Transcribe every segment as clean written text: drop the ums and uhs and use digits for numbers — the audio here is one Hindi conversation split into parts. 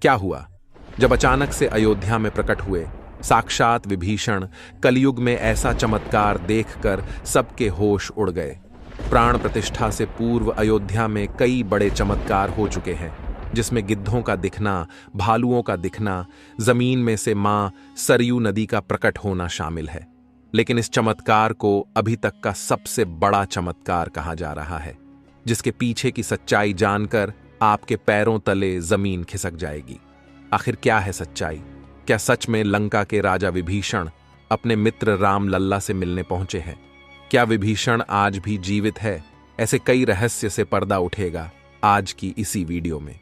क्या हुआ? जब अचानक से अयोध्या में प्रकट हुए साक्षात विभीषण, कलयुग में ऐसा चमत्कार देखकर सबके होश उड़ गए। प्राण प्रतिष्ठा से पूर्व अयोध्या में कई बड़े चमत्कार हो चुके हैं, जिसमें गिद्धों का दिखना, भालुओं का दिखना, जमीन में से मां सरयू नदी का प्रकट होना शामिल है। लेकिन इस चमत्कार को अभी तक का सबसे बड़ा चमत्कार कहा जा रहा है, जिसके पीछे की सच्चाई जानकर आपके पैरों तले जमीन खिसक जाएगी। आखिर क्या है सच्चाई? क्या सच में लंका के राजा विभीषण अपने मित्र राम लल्ला से मिलने पहुंचे हैं? क्या विभीषण आज भी जीवित है? ऐसे कई रहस्य से पर्दा उठेगा आज की इसी वीडियो में।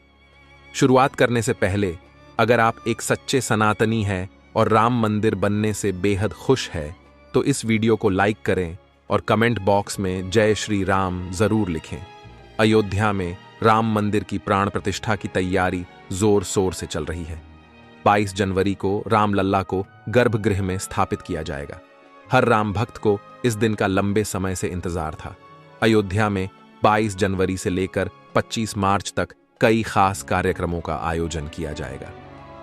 शुरुआत करने से पहले अगर आप एक सच्चे सनातनी हैं और राम मंदिर बनने से बेहद खुश है तो इस वीडियो को लाइक करें और कमेंट बॉक्स में जय श्री राम जरूर लिखें। अयोध्या में राम मंदिर की प्राण प्रतिष्ठा की तैयारी जोर शोर से चल रही है। 22 जनवरी को रामलल्ला को गर्भगृह में स्थापित किया जाएगा। हर राम भक्त को इस दिन का लंबे समय से इंतजार था। अयोध्या में 22 जनवरी से लेकर 25 मार्च तक कई खास कार्यक्रमों का आयोजन किया जाएगा।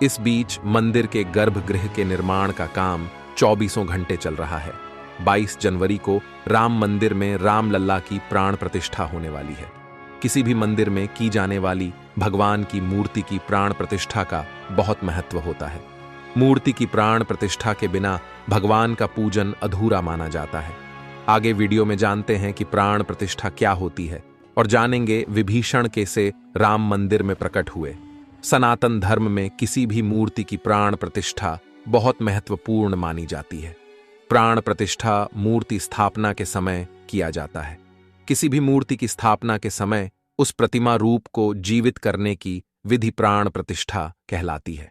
इस बीच मंदिर के गर्भगृह के निर्माण का काम 24 घंटे चल रहा है। 22 जनवरी को राम मंदिर में रामलल्ला की प्राण प्रतिष्ठा होने वाली है। किसी भी मंदिर में की जाने वाली भगवान की मूर्ति की प्राण प्रतिष्ठा का बहुत महत्व होता है। मूर्ति की प्राण प्रतिष्ठा के बिना भगवान का पूजन अधूरा माना जाता है। आगे वीडियो में जानते हैं कि प्राण प्रतिष्ठा क्या होती है और जानेंगे विभीषण कैसे राम मंदिर में प्रकट हुए। सनातन धर्म में किसी भी मूर्ति की प्राण प्रतिष्ठा बहुत महत्वपूर्ण मानी जाती है। प्राण प्रतिष्ठा मूर्ति स्थापना के समय किया जाता है। किसी भी मूर्ति की स्थापना के समय उस प्रतिमा रूप को जीवित करने की विधि प्राण प्रतिष्ठा कहलाती है।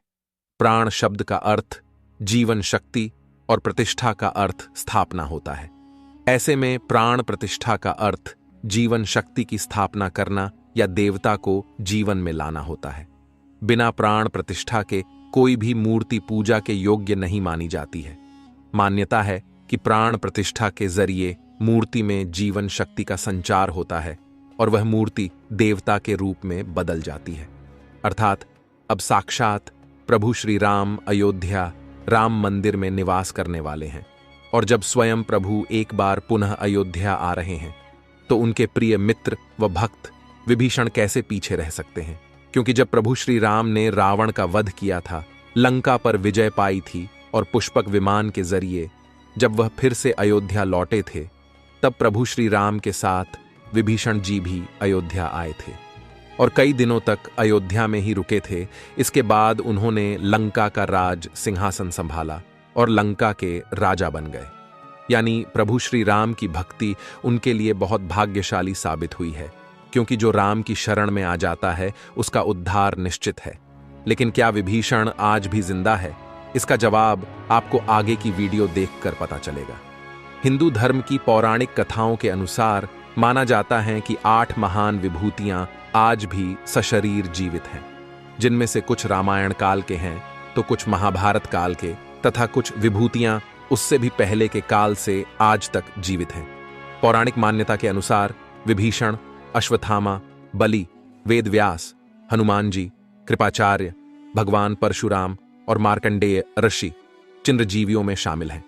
प्राण शब्द का अर्थ जीवन शक्ति और प्रतिष्ठा का अर्थ स्थापना होता है। ऐसे में प्राण प्रतिष्ठा का अर्थ जीवन शक्ति की स्थापना करना या देवता को जीवन में लाना होता है। बिना प्राण प्रतिष्ठा के कोई भी मूर्ति पूजा के योग्य नहीं मानी जाती है। मान्यता है कि प्राण प्रतिष्ठा के जरिए मूर्ति में जीवन शक्ति का संचार होता है और वह मूर्ति देवता के रूप में बदल जाती है। अर्थात अब साक्षात प्रभु श्री राम अयोध्या राम मंदिर में निवास करने वाले हैं। और जब स्वयं प्रभु एक बार पुनः अयोध्या आ रहे हैं तो उनके प्रिय मित्र व भक्त विभीषण कैसे पीछे रह सकते हैं? क्योंकि जब प्रभु श्री राम ने रावण का वध किया था, लंका पर विजय पाई थी और पुष्पक विमान के जरिए जब वह फिर से अयोध्या लौटे थे, तब प्रभु श्री राम के साथ विभीषण जी भी अयोध्या आए थे और कई दिनों तक अयोध्या में ही रुके थे। इसके बाद उन्होंने लंका का राज सिंहासन संभाला और लंका के राजा बन गए। यानी प्रभु श्री राम की भक्ति उनके लिए बहुत भाग्यशाली साबित हुई है, क्योंकि जो राम की शरण में आ जाता है उसका उद्धार निश्चित है। लेकिन क्या विभीषण आज भी जिंदा है? इसका जवाब आपको आगे की वीडियो देखकर पता चलेगा। हिंदू धर्म की पौराणिक कथाओं के अनुसार माना जाता है कि 8 महान विभूतियां आज भी सशरीर जीवित हैं, जिनमें से कुछ रामायण काल के हैं तो कुछ महाभारत काल के, तथा कुछ विभूतियां उससे भी पहले के काल से आज तक जीवित हैं। पौराणिक मान्यता के अनुसार विभीषण, अश्वत्थामा, बलि, वेदव्यास, हनुमान जी, कृपाचार्य, भगवान परशुराम और मार्कंडेय ऋषि चिरंजीवियों में शामिल हैं।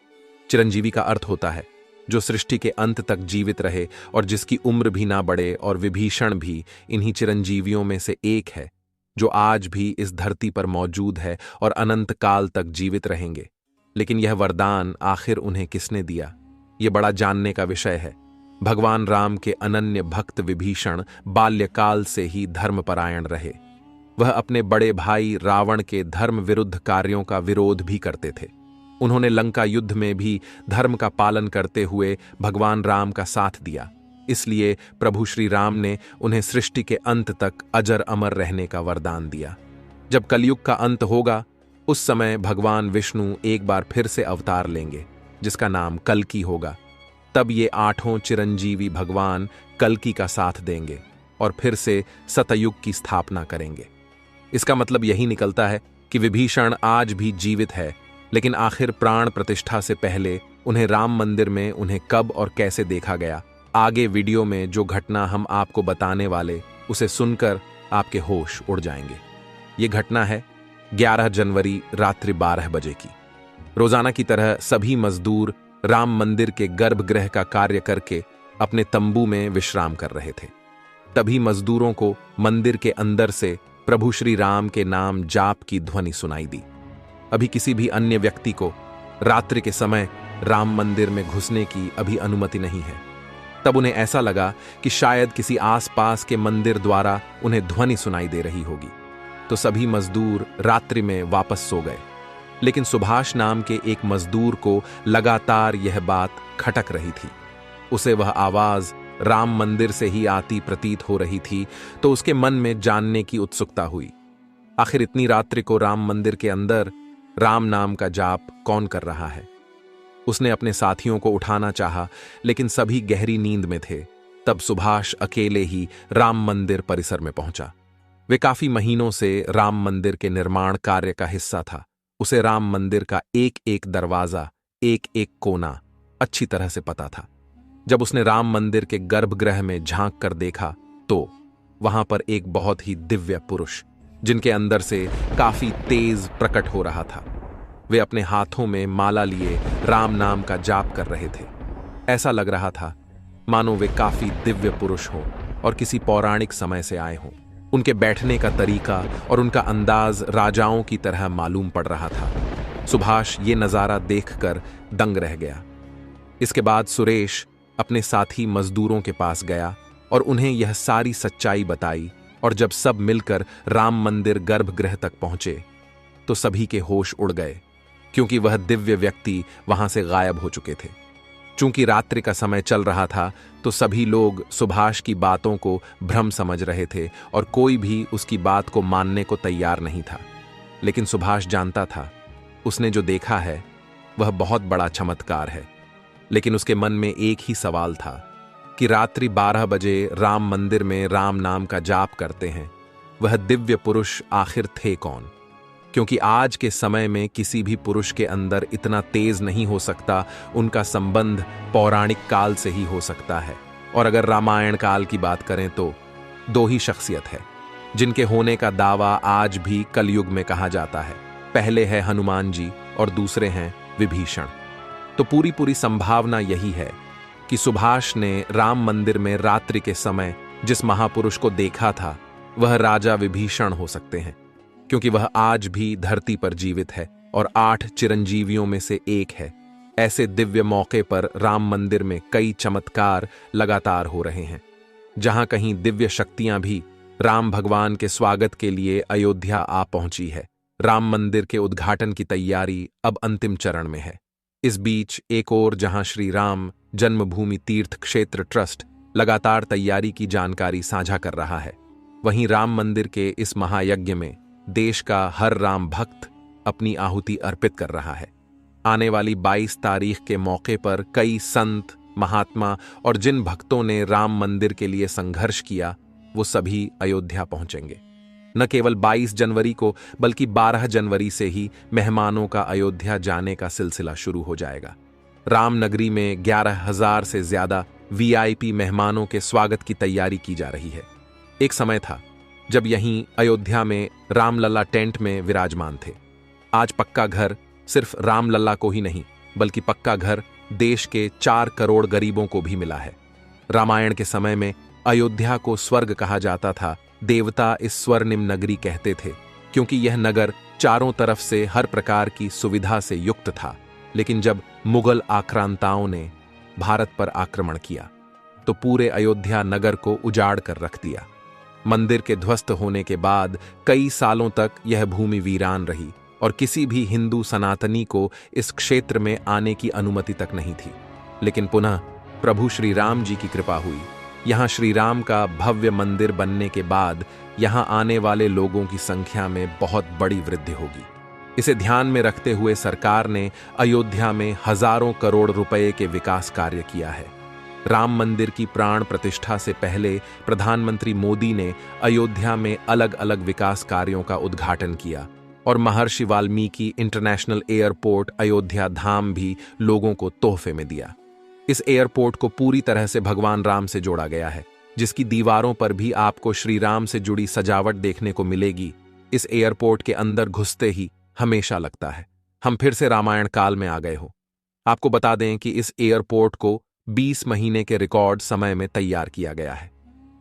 चिरंजीवी का अर्थ होता है जो सृष्टि के अंत तक जीवित रहे और जिसकी उम्र भी ना बढ़े, और विभीषण भी इन्हीं चिरंजीवियों में से एक है जो आज भी इस धरती पर मौजूद है और अनंत काल तक जीवित रहेंगे। लेकिन यह वरदान आखिर उन्हें किसने दिया, यह बड़ा जानने का विषय है। भगवान राम के अनन्य भक्त विभीषण बाल्यकाल से ही धर्मपरायण रहे। वह अपने बड़े भाई रावण के धर्म विरुद्ध कार्यों का विरोध भी करते थे। उन्होंने लंका युद्ध में भी धर्म का पालन करते हुए भगवान राम का साथ दिया। इसलिए प्रभु श्री राम ने उन्हें सृष्टि के अंत तक अजर अमर रहने का वरदान दिया। जब कलयुग का अंत होगा उस समय भगवान विष्णु एक बार फिर से अवतार लेंगे, जिसका नाम कल्कि होगा। तब ये 8 चिरंजीवी भगवान कल्कि का साथ देंगे और फिर से सतयुग की स्थापना करेंगे। इसका मतलब यही निकलता है कि विभीषण आज भी जीवित है, लेकिन आखिर प्राण प्रतिष्ठा से पहले उन्हें राम मंदिर में उन्हें कब और कैसे देखा गया, आगे वीडियो में जो घटना हम आपको बताने वाले उसे सुनकर आपके होश उड़ जाएंगे। ये घटना है 11 जनवरी रात्रि 12 बजे की। रोजाना की तरह सभी मजदूर राम मंदिर के गर्भगृह का कार्य करके अपने तंबू में विश्राम कर रहे थे। तभी मजदूरों को मंदिर के अंदर से प्रभु श्री राम के नाम जाप की ध्वनि सुनाई दी। अभी किसी भी अन्य व्यक्ति को रात्रि के समय राम मंदिर में घुसने की अभी अनुमति नहीं है। तब उन्हें ऐसा लगा कि शायद किसी आसपास के मंदिर द्वारा उन्हें ध्वनि सुनाई दे रही होगी, तो सभी मजदूर रात्रि में वापस सो गए। लेकिन सुभाष नाम के एक मजदूर को लगातार यह बात खटक रही थी। उसे वह आवाज राम मंदिर से ही आती प्रतीत हो रही थी, तो उसके मन में जानने की उत्सुकता हुई। आखिर इतनी रात्रि को राम मंदिर के अंदर राम नाम का जाप कौन कर रहा है? उसने अपने साथियों को उठाना चाहा, लेकिन सभी गहरी नींद में थे। तब सुभाष अकेले ही राम मंदिर परिसर में पहुंचा। वे काफी महीनों से राम मंदिर के निर्माण कार्य का हिस्सा था। उसे राम मंदिर का एक एक दरवाजा, एक एक कोना अच्छी तरह से पता था। जब उसने राम मंदिर के गर्भगृह में झांक कर देखा तो वहां पर एक बहुत ही दिव्य पुरुष, जिनके अंदर से काफी तेज प्रकट हो रहा था। वे अपने हाथों में माला लिए राम नाम का जाप कर रहे थे। ऐसा लग रहा था मानो वे काफी दिव्य पुरुष हों और किसी पौराणिक समय से आए हों। उनके बैठने का तरीका और उनका अंदाज राजाओं की तरह मालूम पड़ रहा था। सुभाष ये नजारा देखकर दंग रह गया। इसके बाद सुरेश अपने साथी मजदूरों के पास गया और उन्हें यह सारी सच्चाई बताई। और जब सब मिलकर राम मंदिर गर्भगृह तक पहुंचे तो सभी के होश उड़ गए, क्योंकि वह दिव्य व्यक्ति वहां से गायब हो चुके थे। चूंकि रात्रि का समय चल रहा था तो सभी लोग सुभाष की बातों को भ्रम समझ रहे थे और कोई भी उसकी बात को मानने को तैयार नहीं था। लेकिन सुभाष जानता था उसने जो देखा है वह बहुत बड़ा चमत्कार है। लेकिन उसके मन में एक ही सवाल था कि रात्रि 12 बजे राम मंदिर में राम नाम का जाप करते हैं वह दिव्य पुरुष आखिर थे कौन? क्योंकि आज के समय में किसी भी पुरुष के अंदर इतना तेज नहीं हो सकता। उनका संबंध पौराणिक काल से ही हो सकता है। और अगर रामायण काल की बात करें तो 2 ही शख्सियत है जिनके होने का दावा आज भी कलयुग में कहा जाता है। पहले है हनुमान जी और दूसरे हैं विभीषण। तो पूरी संभावना यही है कि सुभाष ने राम मंदिर में रात्रि के समय जिस महापुरुष को देखा था वह राजा विभीषण हो सकते हैं, क्योंकि वह आज भी धरती पर जीवित है और 8 चिरंजीवियों में से एक है। ऐसे दिव्य मौके पर राम मंदिर में कई चमत्कार लगातार हो रहे हैं। जहां कहीं दिव्य शक्तियां भी राम भगवान के स्वागत के लिए अयोध्या आ पहुंची है। राम मंदिर के उद्घाटन की तैयारी अब अंतिम चरण में है। इस बीच एक ओर जहां श्री राम जन्मभूमि तीर्थ क्षेत्र ट्रस्ट लगातार तैयारी की जानकारी साझा कर रहा है, वहीं राम मंदिर के इस महायज्ञ में देश का हर राम भक्त अपनी आहुति अर्पित कर रहा है। आने वाली 22 तारीख के मौके पर कई संत, महात्मा और जिन भक्तों ने राम मंदिर के लिए संघर्ष किया वो सभी अयोध्या पहुंचेंगे। न केवल 22 जनवरी को बल्कि 12 जनवरी से ही मेहमानों का अयोध्या जाने का सिलसिला शुरू हो जाएगा। रामनगरी में 11,000 से ज्यादा वीआईपी मेहमानों के स्वागत की तैयारी की जा रही है। एक समय था जब यहीं अयोध्या में रामलला टेंट में विराजमान थे। आज पक्का घर सिर्फ रामलला को ही नहीं बल्कि पक्का घर देश के 4 करोड़ गरीबों को भी मिला है। रामायण के समय में अयोध्या को स्वर्ग कहा जाता था। देवता इस स्वर्णिम नगरी कहते थे, क्योंकि यह नगर चारों तरफ से हर प्रकार की सुविधा से युक्त था। लेकिन जब मुगल आक्रांताओं ने भारत पर आक्रमण किया तो पूरे अयोध्या नगर को उजाड़ कर रख दिया। मंदिर के ध्वस्त होने के बाद कई सालों तक यह भूमि वीरान रही और किसी भी हिंदू सनातनी को इस क्षेत्र में आने की अनुमति तक नहीं थी। लेकिन पुनः प्रभु श्री राम जी की कृपा हुई। यहाँ श्री राम का भव्य मंदिर बनने के बाद यहाँ आने वाले लोगों की संख्या में बहुत बड़ी वृद्धि होगी। इसे ध्यान में रखते हुए सरकार ने अयोध्या में हजारों करोड़ रुपए के विकास कार्य किया है। राम मंदिर की प्राण प्रतिष्ठा से पहले प्रधानमंत्री मोदी ने अयोध्या में अलग अलग विकास कार्यों का उद्घाटन किया और महर्षि वाल्मीकि इंटरनेशनल एयरपोर्ट अयोध्या धाम भी लोगों को तोहफे में दिया। इस एयरपोर्ट को पूरी तरह से भगवान राम से जोड़ा गया है, जिसकी दीवारों पर भी आपको श्री राम से जुड़ी सजावट देखने को मिलेगी। इस एयरपोर्ट के अंदर घुसते ही हमेशा लगता है हम फिर से रामायण काल में आ गए हो। आपको बता दें कि इस एयरपोर्ट को 20 महीने के रिकॉर्ड समय में तैयार किया गया है।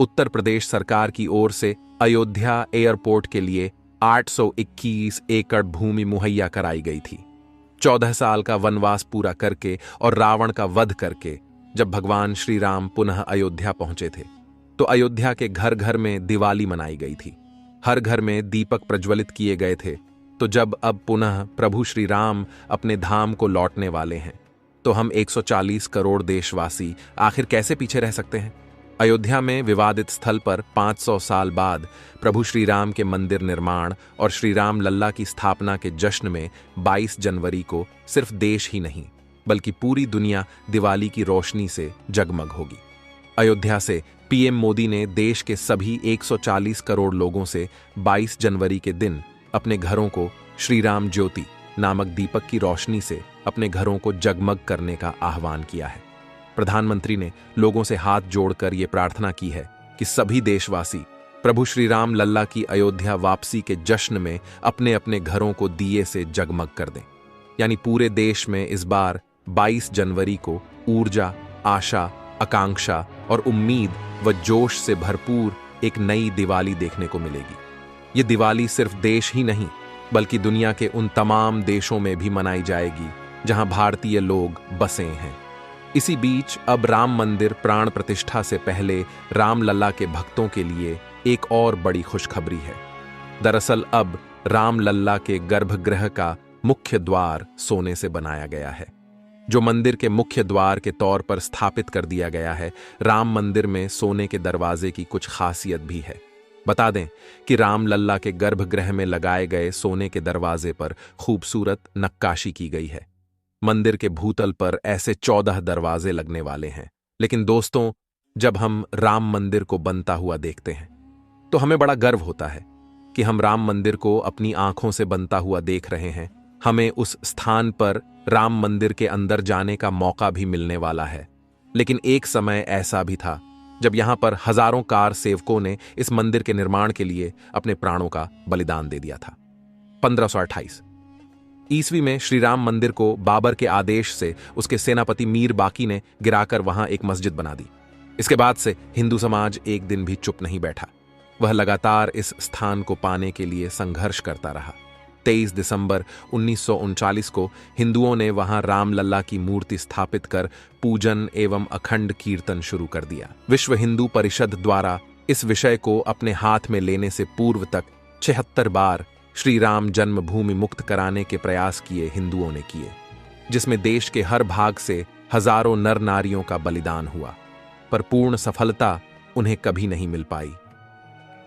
उत्तर प्रदेश सरकार की ओर से अयोध्या एयरपोर्ट के लिए 821 एकड़ भूमि मुहैया कराई गई थी। 14 साल का वनवास पूरा करके और रावण का वध करके जब भगवान श्री राम पुनः अयोध्या पहुंचे थे तो अयोध्या के घर घर में दिवाली मनाई गई थी। हर घर में दीपक प्रज्वलित किए गए थे। तो जब अब पुनः प्रभु श्री राम अपने धाम को लौटने वाले हैं तो हम 140 करोड़ देशवासी आखिर कैसे पीछे रह सकते हैं। अयोध्या में विवादित स्थल पर 500 साल बाद प्रभु श्री राम के मंदिर निर्माण और श्री राम लल्ला की स्थापना के जश्न में 22 जनवरी को सिर्फ देश ही नहीं बल्कि पूरी दुनिया दिवाली की रोशनी से जगमग होगी। अयोध्या से पीएम मोदी ने देश के सभी 140 करोड़ लोगों से 22 जनवरी के दिन अपने घरों को श्री राम ज्योति नामक दीपक की रोशनी से अपने घरों को जगमग करने का आह्वान किया है। प्रधानमंत्री ने लोगों से हाथ जोड़कर यह प्रार्थना की है कि सभी देशवासी प्रभु श्री राम लल्ला की अयोध्या वापसी के जश्न में अपने अपने घरों को दिए से जगमग कर दें। यानी पूरे देश में इस बार 22 जनवरी को ऊर्जा, आशा, आकांक्षा और उम्मीद व जोश से भरपूर एक नई दिवाली देखने को मिलेगी। ये दिवाली सिर्फ देश ही नहीं बल्कि दुनिया के उन तमाम देशों में भी मनाई जाएगी जहां भारतीय लोग बसे हैं। इसी बीच अब राम मंदिर प्राण प्रतिष्ठा से पहले राम लल्ला के भक्तों के लिए एक और बड़ी खुशखबरी है। दरअसल अब राम लल्ला के गर्भगृह का मुख्य द्वार सोने से बनाया गया है। जो मंदिर के मुख्य द्वार के तौर पर स्थापित कर दिया गया है, राम मंदिर में सोने के दरवाजे की कुछ खासियत भी है। बता दें कि राम लल्ला के गर्भगृह में लगाए गए सोने के दरवाजे पर खूबसूरत नक्काशी की गई है। मंदिर के भूतल पर ऐसे 14 दरवाजे लगने वाले हैं। लेकिन दोस्तों, जब हम राम मंदिर को बनता हुआ देखते हैं तो हमें बड़ा गर्व होता है कि हम राम मंदिर को अपनी आंखों से बनता हुआ देख रहे हैं। हमें उस स्थान पर राम मंदिर के अंदर जाने का मौका भी मिलने वाला है। लेकिन एक समय ऐसा भी था जब यहां पर हजारों कार सेवकों ने इस मंदिर के निर्माण के लिए अपने प्राणों का बलिदान दे दिया था। 1528 ईस्वी में श्री राम मंदिर को बाबर के आदेश से उसके सेनापति मीर बाकी ने गिराकर वहां एक मस्जिद बना दी। इसके बाद से हिंदू समाज एक दिन भी चुप नहीं बैठा। वह लगातार इस स्थान को पाने के लिए संघर्ष करता रहा। 23 दिसंबर 1939 को हिंदुओं ने वहां राम लल्ला की मूर्ति स्थापित कर पूजन एवं अखंड कीर्तन शुरू कर दिया। विश्व हिंदू परिषद द्वारा इस विषय को अपने हाथ में लेने से पूर्व तक 76 बार श्री राम जन्मभूमि मुक्त कराने के प्रयास किए हिंदुओं ने किए, जिसमें देश के हर भाग से हजारों नर नारियों का बलिदान हुआ, पर पूर्ण सफलता उन्हें कभी नहीं मिल पाई।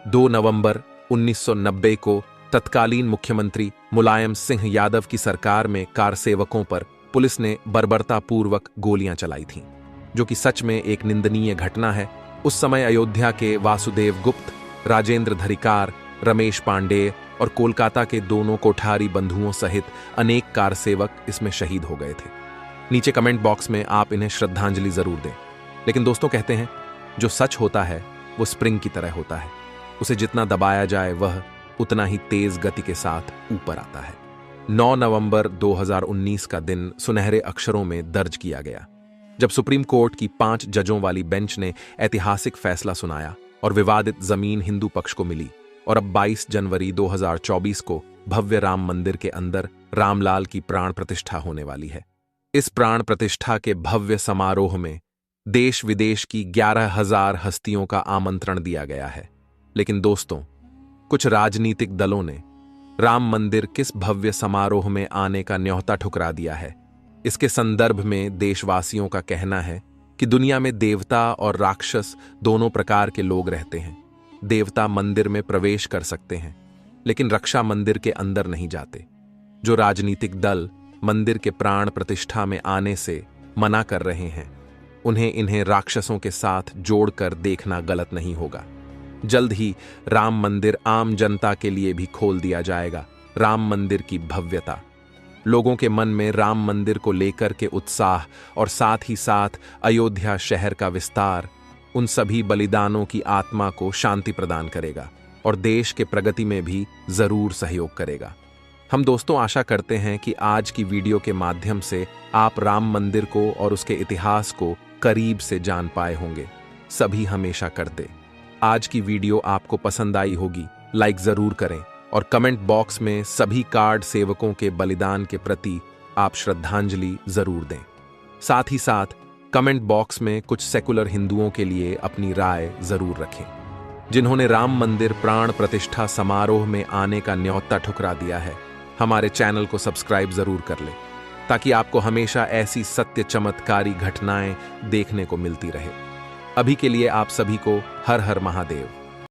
2 नवंबर 1990 को तत्कालीन मुख्यमंत्री मुलायम सिंह यादव की सरकार में कार सेवकों पर पुलिस ने बर्बरतापूर्वक गोलियां चलाई थीं, जो कि सच में एक निंदनीय घटना है। उस समय अयोध्या के वासुदेव गुप्त, राजेंद्र धरिकार, रमेश पांडेय और कोलकाता के दोनों कोठारी बंधुओं सहित अनेक कार सेवक इसमें शहीद हो गए थे। नीचे कमेंट बॉक्स में आप इन्हें श्रद्धांजलि जरूर दें। लेकिन दोस्तों, कहते हैं जो सच होता है वो स्प्रिंग की तरह होता है। उसे जितना दबाया जाए वह उतना ही तेज गति के साथ ऊपर आता है। 9 नवंबर 2019 का दिन सुनहरे अक्षरों में दर्ज किया गया, जब सुप्रीम कोर्ट की 5 जजों वाली बेंच ने ऐतिहासिक फैसला सुनाया और विवादित जमीन हिंदू पक्ष को मिली। और अब 22 जनवरी 2024 को भव्य राम मंदिर के अंदर रामलाल की प्राण प्रतिष्ठा होने वाली है। इस प्राण प्रतिष्ठा के भव्य समारोह में देश विदेश की 11,000 हस्तियों का आमंत्रण दिया गया है। लेकिन दोस्तों, कुछ राजनीतिक दलों ने राम मंदिर किस भव्य समारोह में आने का न्योता ठुकरा दिया है। इसके संदर्भ में देशवासियों का कहना है कि दुनिया में देवता और राक्षस दोनों प्रकार के लोग रहते हैं। देवता मंदिर में प्रवेश कर सकते हैं, लेकिन रक्षा मंदिर के अंदर नहीं जाते। जो राजनीतिक दल मंदिर के प्राण प्रतिष्ठा में आने से मना कर रहे हैं, इन्हें राक्षसों के साथ जोड़कर देखना गलत नहीं होगा। जल्द ही राम मंदिर आम जनता के लिए भी खोल दिया जाएगा। राम मंदिर की भव्यता, लोगों के मन में राम मंदिर को लेकर के उत्साह और साथ ही साथ अयोध्या शहर का विस्तार उन सभी बलिदानों की आत्मा को शांति प्रदान करेगा। और देश के प्रगति में भी जरूर सहयोग करेगा। हम दोस्तों आशा करते हैं कि आज की वीडियो के माध्यम से आप राम मंदिर को और उसके इतिहास को करीब से जान पाए होंगे। सभी हमेशा करते। आज की वीडियो आपको पसंद आई होगी, लाइक जरूर करें और कमेंट बॉक्स में सभी कार्ड सेवकों के बलिदान के प्रति आप श्रद्धांजलि जरूर दें। साथ ही साथ कमेंट बॉक्स में कुछ सेकुलर हिंदुओं के लिए अपनी राय जरूर रखें, जिन्होंने राम मंदिर प्राण प्रतिष्ठा समारोह में आने का न्योता ठुकरा दिया है। हमारे चैनल को सब्सक्राइब जरूर कर लें, ताकि आपको हमेशा ऐसी सत्य चमत्कारी घटनाएं देखने को मिलती रहे। अभी के लिए आप सभी को हर हर महादेव।